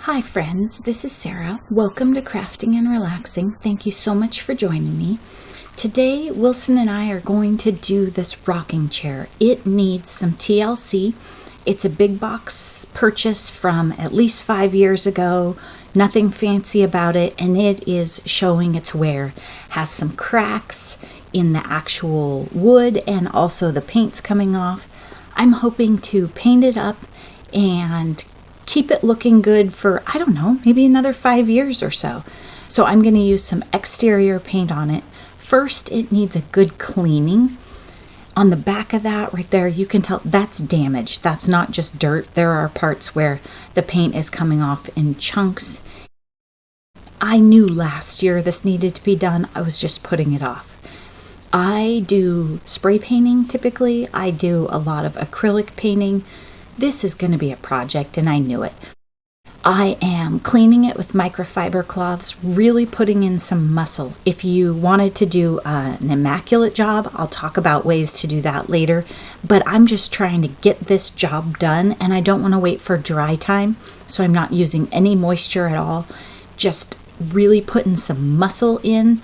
Hi friends, this is Sarah. Welcome to Crafting and Relaxing. Thank you so much for joining me. Today, Wilson and I are going to do this rocking chair. It needs some TLC. It's a big box purchase from at least 5 years ago. Nothing fancy about it, and it is showing its wear. Has some cracks in the actual wood and also the paint's coming off. I'm hoping to paint it up and keep it looking good for, I don't know, maybe another 5 years or so. So I'm going to use some exterior paint on it. First, it needs a good cleaning. On the back of that right there, you can tell that's damaged. That's not just dirt. There are parts where the paint is coming off in chunks. I knew last year this needed to be done. I was just putting it off. I do spray painting typically. I do a lot of acrylic painting. This is going to be a project, and I knew it. I am cleaning it with microfiber cloths, really putting in some muscle. If you wanted to do an immaculate job, I'll talk about ways to do that later, but I'm just trying to get this job done, and I don't want to wait for dry time, so I'm not using any moisture at all. Just really putting some muscle in.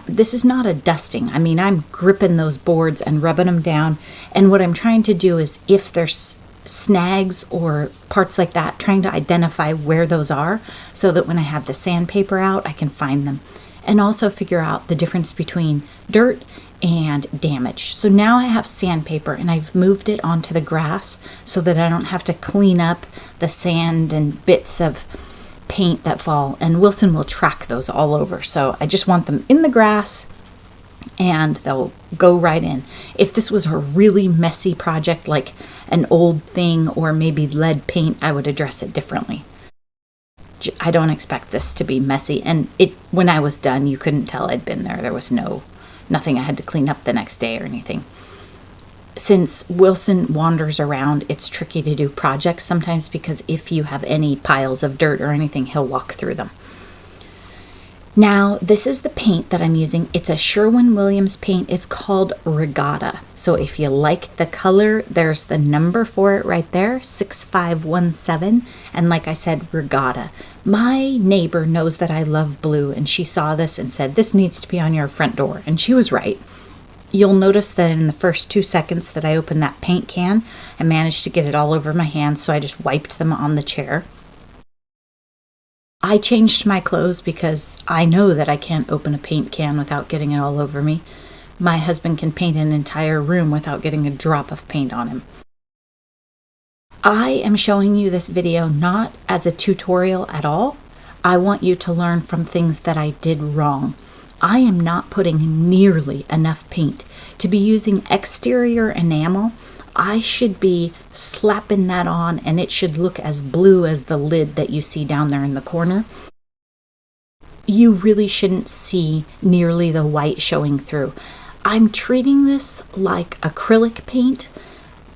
This is not a dusting. I mean, I'm gripping those boards and rubbing them down, and what I'm trying to do is, if there's snags or parts like that, trying to identify where those are so that when I have the sandpaper out, I can find them, and also figure out the difference between dirt and damage. So now I have sandpaper, and I've moved it onto the grass so that I don't have to clean up the sand and bits of paint that fall, and Wilson will track those all over. So I just want them in the grass and they'll go right in. If this was a really messy project, like an old thing or maybe lead paint, I would address it differently. I don't expect this to be messy, and when I was done, you couldn't tell I'd been there. There was nothing I had to clean up the next day or anything. Since Wilson wanders around, it's tricky to do projects sometimes because if you have any piles of dirt or anything, he'll walk through them. Now, this is the paint that I'm using. It's a Sherwin-Williams paint. It's called Regatta. So if you like the color, there's the number for it right there, 6517. And like I said, Regatta. My neighbor knows that I love blue, and she saw this and said, this needs to be on your front door. And she was right. You'll notice that in the first 2 seconds that I opened that paint can, I managed to get it all over my hands, so I just wiped them on the chair. I changed my clothes because I know that I can't open a paint can without getting it all over me. My husband can paint an entire room without getting a drop of paint on him. I am showing you this video not as a tutorial at all. I want you to learn from things that I did wrong. I am not putting nearly enough paint. To be using exterior enamel, I should be slapping that on, and it should look as blue as the lid that you see down there in the corner. You really shouldn't see nearly the white showing through. I'm treating this like acrylic paint,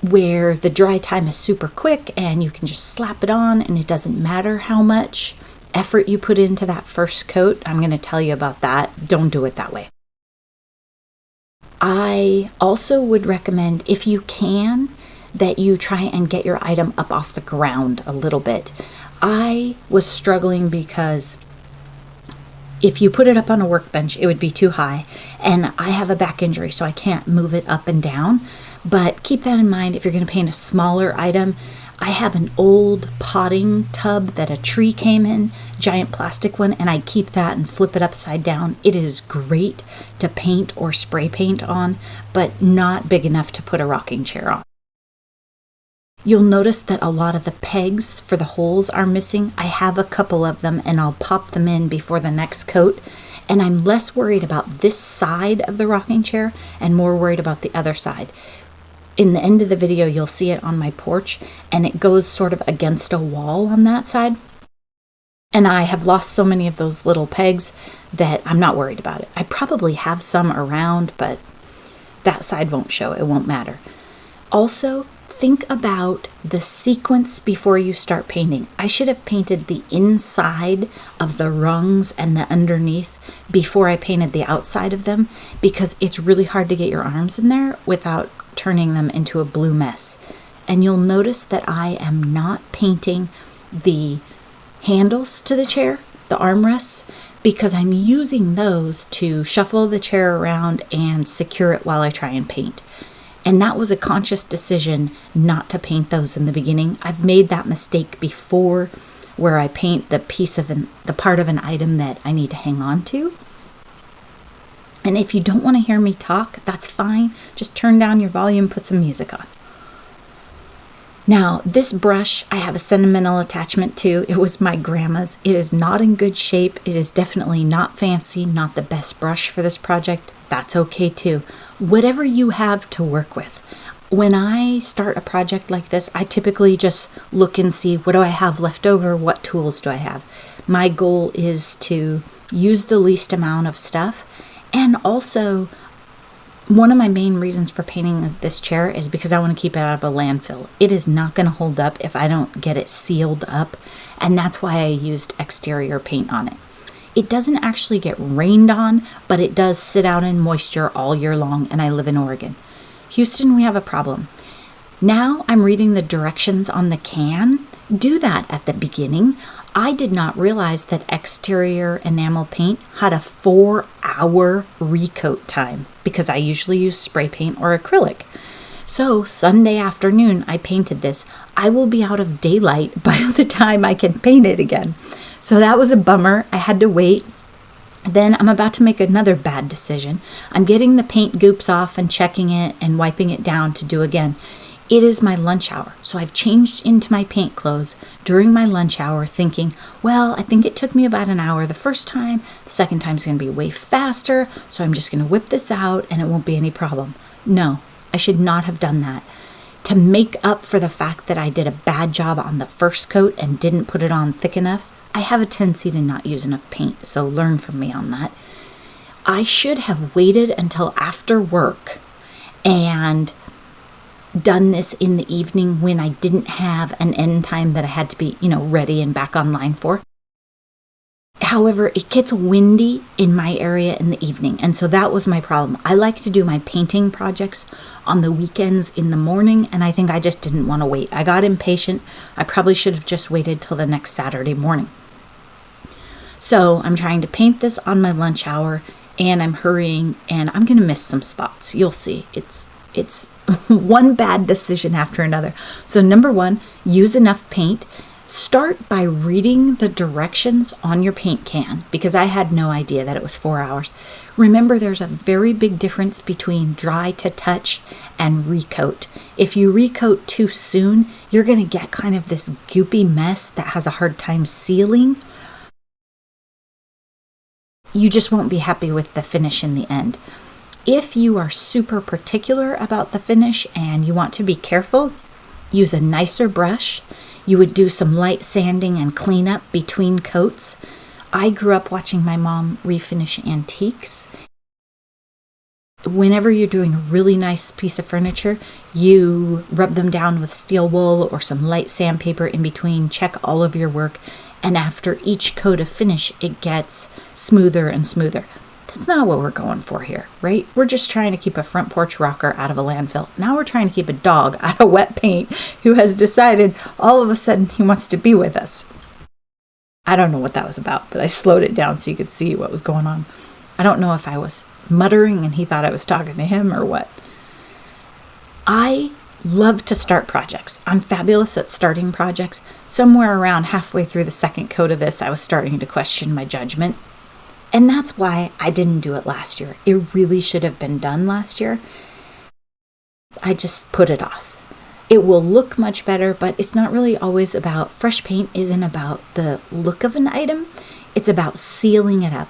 where the dry time is super quick and you can just slap it on, and it doesn't matter how much effort you put into that first coat. I'm going to tell you about that. Don't do it that way. I also would recommend, if you can, that you try and get your item up off the ground a little bit. I was struggling because if you put it up on a workbench, it would be too high, and I have a back injury, so I can't move it up and down. But keep that in mind if you're going to paint a smaller item. I have an old potting tub that a tree came in, giant plastic one, and I keep that and flip it upside down. It is great to paint or spray paint on, but not big enough to put a rocking chair on. You'll notice that a lot of the pegs for the holes are missing. I have a couple of them, and I'll pop them in before the next coat. And I'm less worried about this side of the rocking chair and more worried about the other side. In the end of the video, you'll see it on my porch, and it goes sort of against a wall on that side. And I have lost so many of those little pegs that I'm not worried about it. I probably have some around, but that side won't show. It won't matter. Also, think about the sequence before you start painting. I should have painted the inside of the rungs and the underneath before I painted the outside of them, because it's really hard to get your arms in there without turning them into a blue mess. And you'll notice that I am not painting the handles to the chair, the armrests, because I'm using those to shuffle the chair around and secure it while I try and paint. And that was a conscious decision not to paint those in the beginning. I've made that mistake before where I paint the part of an item that I need to hang on to. And if you don't want to hear me talk, that's fine. Just turn down your volume, put some music on. Now, this brush I have a sentimental attachment to. It was my grandma's. It is not in good shape. It is definitely not fancy, not the best brush for this project. That's okay too. Whatever you have to work with. When I start a project like this, I typically just look and see, what do I have left over? What tools do I have? My goal is to use the least amount of stuff. And also, one of my main reasons for painting this chair is because I want to keep it out of a landfill. It is not going to hold up if I don't get it sealed up. And that's why I used exterior paint on it. It doesn't actually get rained on, but it does sit out in moisture all year long, and I live in Oregon. Houston, we have a problem. Now I'm reading the directions on the can. Do that at the beginning. I did not realize that exterior enamel paint had a 4-hour recoat time because I usually use spray paint or acrylic. So Sunday afternoon, I painted this. I will be out of daylight by the time I can paint it again. So that was a bummer. I had to wait. Then I'm about to make another bad decision. I'm getting the paint goops off and checking it and wiping it down to do again. It is my lunch hour, so I've changed into my paint clothes during my lunch hour thinking, well, I think it took me about an hour the first time. The second time is going to be way faster, so I'm just going to whip this out and it won't be any problem. No, I should not have done that. To make up for the fact that I did a bad job on the first coat and didn't put it on thick enough, I have a tendency to not use enough paint, so learn from me on that. I should have waited until after work and done this in the evening when I didn't have an end time that I had to be, ready and back online for. However, it gets windy in my area in the evening, and so that was my problem. I like to do my painting projects on the weekends in the morning, and I think I just didn't want to wait. I got impatient. I probably should have just waited till the next Saturday morning. So I'm trying to paint this on my lunch hour, and I'm hurrying, and I'm going to miss some spots. You'll see. It's one bad decision after another. So number one, use enough paint. Start by reading the directions on your paint can, because I had no idea that it was 4 hours. Remember, there's a very big difference between dry to touch and recoat. If you recoat too soon, you're going to get kind of this goopy mess that has a hard time sealing. You just won't be happy with the finish in the end. If you are super particular about the finish and you want to be careful, use a nicer brush. You would do some light sanding and cleanup between coats. I grew up watching my mom refinish antiques. Whenever you're doing a really nice piece of furniture, you rub them down with steel wool or some light sandpaper in between, check all of your work, and after each coat of finish, it gets smoother and smoother. That's not what we're going for here, right? We're just trying to keep a front porch rocker out of a landfill. Now we're trying to keep a dog out of wet paint who has decided all of a sudden he wants to be with us. I don't know what that was about, but I slowed it down so you could see what was going on. I don't know if I was muttering and he thought I was talking to him or what. I love to start projects. I'm fabulous at starting projects. Somewhere around halfway through the second coat of this, I was starting to question my judgment. And that's why I didn't do it last year. It really should have been done last year. I just put it off. It will look much better, but it's not really always about, fresh paint isn't about the look of an item. It's about sealing it up.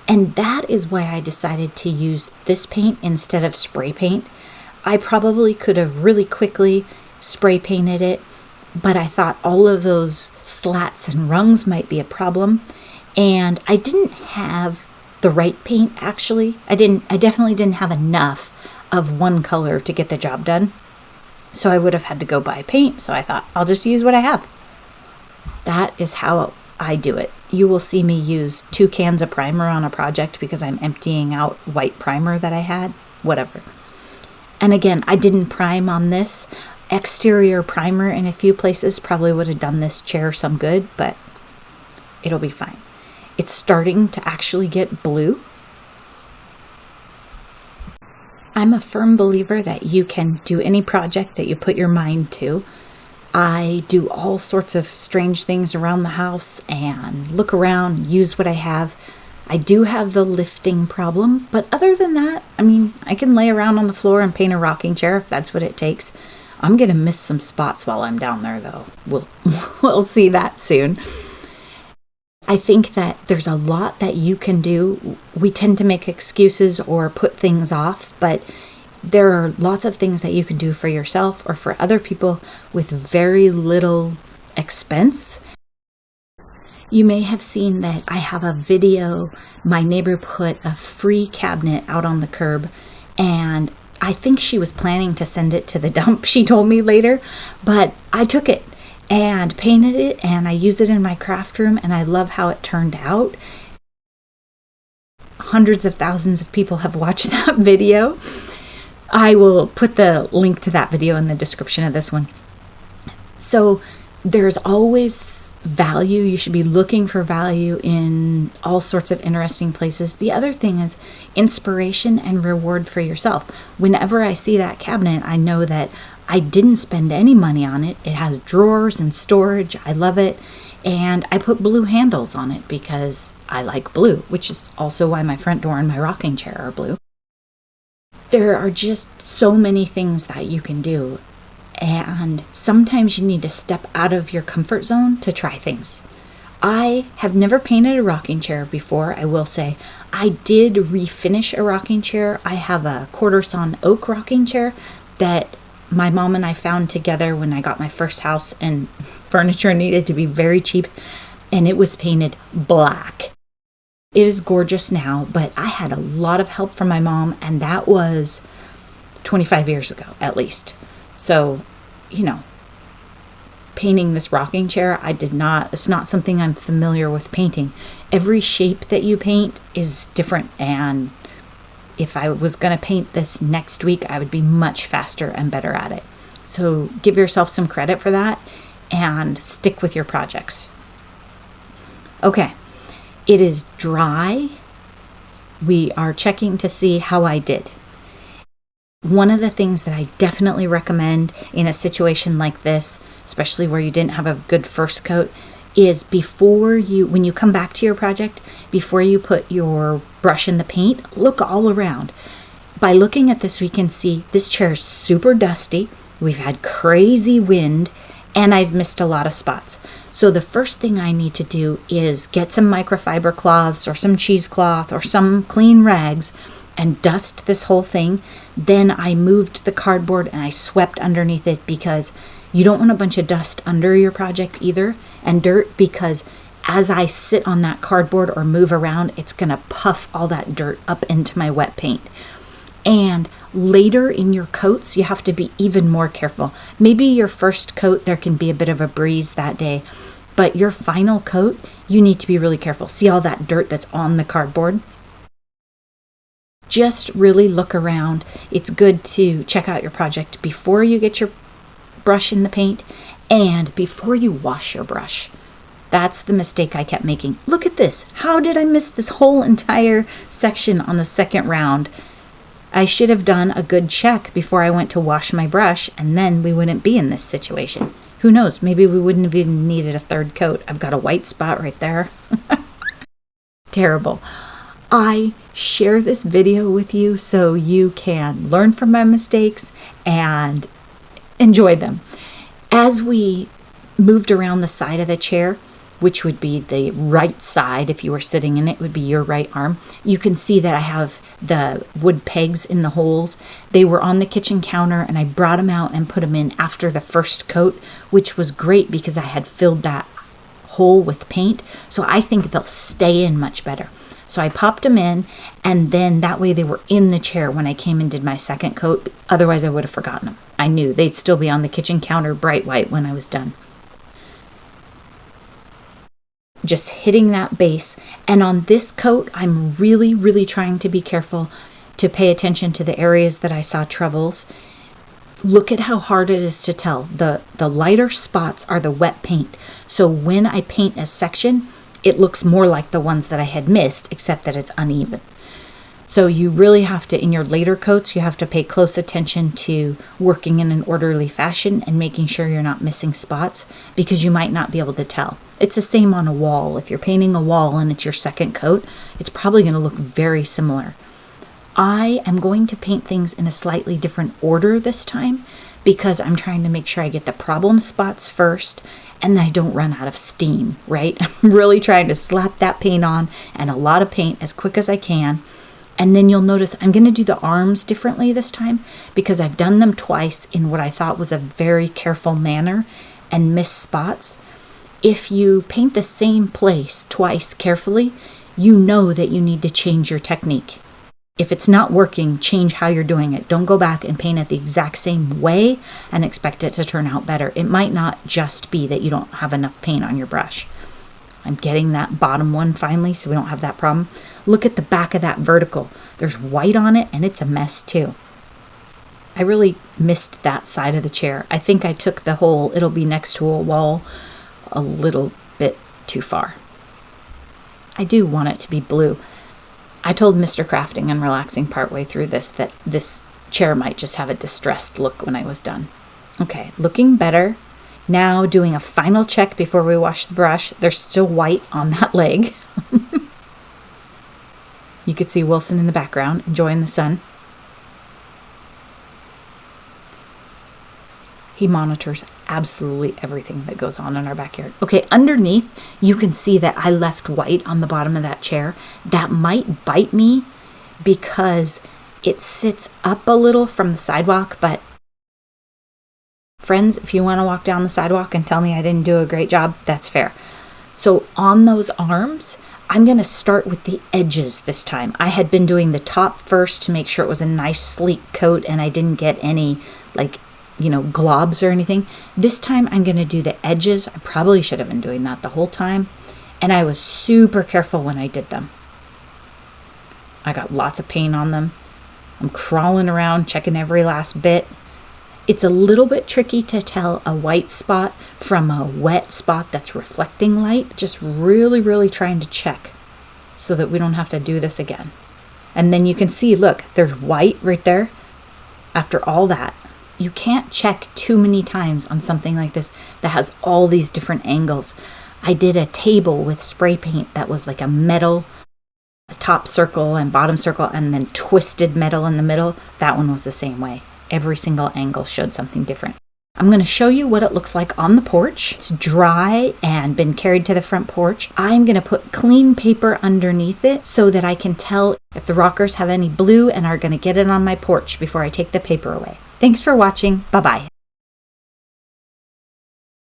And that is why I decided to use this paint instead of spray paint. I probably could have really quickly spray painted it, but I thought all of those slats and rungs might be a problem. And I didn't have the right paint, actually. I definitely didn't have enough of one color to get the job done. So I would have had to go buy paint. So I thought, I'll just use what I have. That is how I do it. You will see me use 2 cans of primer on a project because I'm emptying out white primer that I had. Whatever. And again, I didn't prime on this. Exterior primer in a few places probably would have done this chair some good, but It'll be fine. It's starting to actually get blue. I'm a firm believer that you can do any project that you put your mind to. I do all sorts of strange things around the house and look around, use what I have. I do have the lifting problem, but other than that, I can lay around on the floor and paint a rocking chair if that's what it takes. I'm going to miss some spots while I'm down there, though. We'll see that soon. I think that there's a lot that you can do. We tend to make excuses or put things off, but there are lots of things that you can do for yourself or for other people with very little expense. You may have seen that I have a video. My neighbor put a free cabinet out on the curb, and I think she was planning to send it to the dump, she told me later, but I took it and painted it, and I used it in my craft room, and I love how it turned out. Hundreds of thousands of people have watched that video. I will put the link to that video in the description of this one. So there's always value. You should be looking for value in all sorts of interesting places. The other thing is inspiration and reward for yourself. Whenever I see that cabinet, I know that I didn't spend any money on it. It has drawers and storage. I love it. And I put blue handles on it because I like blue, which is also why my front door and my rocking chair are blue. There are just so many things that you can do. And sometimes you need to step out of your comfort zone to try things. I have never painted a rocking chair before, I will say. I did refinish a rocking chair. I have a quarter sawn oak rocking chair that my mom and I found together when I got my first house, and furniture needed to be very cheap, and it was painted black. It is gorgeous now, but I had a lot of help from my mom, and that was 25 years ago at least. So, painting this rocking chair, it's not something I'm familiar with painting. Every shape that you paint is different, and if I was going to paint this next week, I would be much faster and better at it. So give yourself some credit for that and stick with your projects. Okay, it is dry. We are checking to see how I did. One of the things that I definitely recommend in a situation like this, especially where you didn't have a good first coat, is when you come back to your project, before you put your brush in the paint, look all around. By looking at this, we can see this chair is super dusty. We've had crazy wind, and I've missed a lot of spots. So the first thing I need to do is get some microfiber cloths or some cheesecloth or some clean rags and dust this whole thing. Then I moved the cardboard and I swept underneath it, because you don't want a bunch of dust under your project either, and dirt, because as I sit on that cardboard or move around, it's going to puff all that dirt up into my wet paint. And later in your coats, you have to be even more careful. Maybe your first coat, there can be a bit of a breeze that day, but your final coat, you need to be really careful. See all that dirt that's on the cardboard? Just really look around. It's good to check out your project before you get your brush in the paint and before you wash your brush. That's the mistake I kept making. Look at this. How did I miss this whole entire section on the second round? I should have done a good check before I went to wash my brush, and then we wouldn't be in this situation. Who knows? Maybe we wouldn't have even needed a third coat. I've got a white spot right there. Terrible. I share this video with you so you can learn from my mistakes and enjoy them. As we moved around the side of the chair, which would be the right side if you were sitting in it, would be your right arm, you can see that I have the wood pegs in the holes. They were on the kitchen counter, and I brought them out and put them in after the first coat, which was great because I had filled that hole with paint. So I think they'll stay in much better. So I popped them in, and then that way they were in the chair when I came and did my second coat. Otherwise, I would have forgotten them. I knew they'd still be on the kitchen counter bright white when I was done. Just hitting that base. And on this coat, I'm really, really trying to be careful to pay attention to the areas that I saw troubles. Look at how hard it is to tell. The lighter spots are the wet paint. So when I paint a section, it looks more like the ones that I had missed, except that it's uneven. So you really have to, in your later coats, you have to pay close attention to working in an orderly fashion and making sure you're not missing spots, because you might not be able to tell. It's the same on a wall. If you're painting a wall and it's your second coat, it's probably going to look very similar. I am going to paint things in a slightly different order this time because I'm trying to make sure I get the problem spots first and I don't run out of steam, right? I'm really trying to slap that paint on and a lot of paint as quick as I can. And then you'll notice I'm going to do the arms differently this time because I've done them twice in what I thought was a very careful manner and missed spots. If you paint the same place twice carefully, you know that you need to change your technique. If it's not working, change how you're doing it. Don't go back and paint it the exact same way and expect it to turn out better. It might not just be that you don't have enough paint on your brush. I'm getting that bottom one finally so we don't have that problem. Look at the back of that vertical. There's white on it and it's a mess too. I really missed that side of the chair. I think I took the whole it'll be next to a wall a little bit too far. I do want it to be blue. I told Mr. Crafting and Relaxing partway through this that this chair might just have a distressed look when I was done. Okay, looking better. Now doing a final check before we wash the brush. There's still white on that leg. You could see Wilson in the background enjoying the sun. He monitors absolutely everything that goes on in our backyard. Okay, underneath, you can see that I left white on the bottom of that chair. That might bite me because it sits up a little from the sidewalk, but friends, if you want to walk down the sidewalk and tell me I didn't do a great job, that's fair. So on those arms, I'm going to start with the edges this time. I had been doing the top first to make sure it was a nice sleek coat and I didn't get any globs or anything. This time I'm going to do the edges. I probably should have been doing that the whole time. And I was super careful when I did them. I got lots of paint on them. I'm crawling around, checking every last bit. It's a little bit tricky to tell a white spot from a wet spot that's reflecting light. Just really, really trying to check so that we don't have to do this again. And then you can see, look, there's white right there. After all that, you can't check too many times on something like this that has all these different angles. I did a table with spray paint that was like a metal, a top circle and bottom circle, and then twisted metal in the middle. That one was the same way. Every single angle showed something different. I'm going to show you what it looks like on the porch. It's dry and been carried to the front porch. I'm going to put clean paper underneath it so that I can tell if the rockers have any blue and are going to get it on my porch before I take the paper away. Thanks for watching. Bye-bye.